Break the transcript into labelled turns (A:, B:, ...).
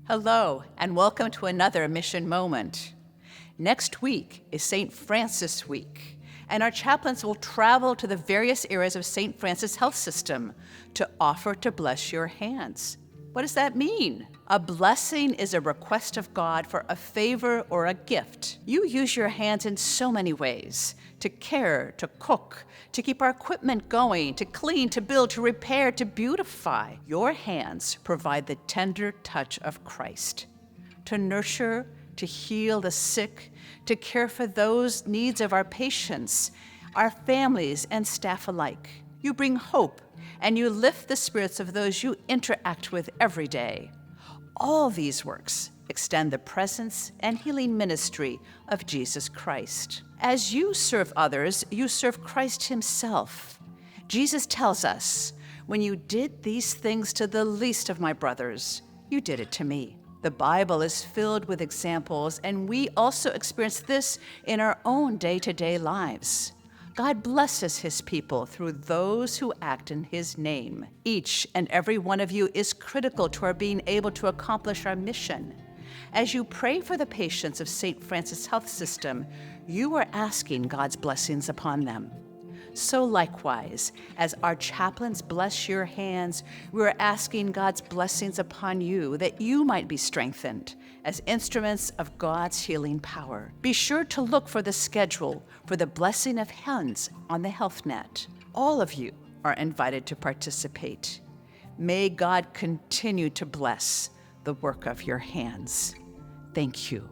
A: Hello, and welcome to another Mission Moment. Next week is St. Francis Week, and our chaplains will travel to the various areas of St. Francis' health system to offer to bless your hands. What does that mean? A blessing is a request of God for a favor or a gift. You use your hands in so many ways: to care, to cook, to keep our equipment going, to clean, to build, to repair, to beautify. Your hands provide the tender touch of Christ. To nurture, to heal the sick, to care for those needs of our patients, our families, and staff alike. You bring hope, and you lift the spirits of those you interact with every day. All these works extend the presence and healing ministry of Jesus Christ. As you serve others, you serve Christ himself. Jesus tells us, "When you did these things to the least of my brothers, you did it to me." The Bible is filled with examples, and we also experience this in our own day-to-day lives. God blesses his people through those who act in his name. Each and every one of you is critical to our being able to accomplish our mission. As you pray for the patients of St. Francis Health System, you are asking God's blessings upon them. So likewise, as our chaplains bless your hands, we are asking God's blessings upon you that you might be strengthened as instruments of God's healing power. Be sure to look for the schedule for the blessing of hands on the Health Net. All of you are invited to participate. May God continue to bless the work of your hands. Thank you.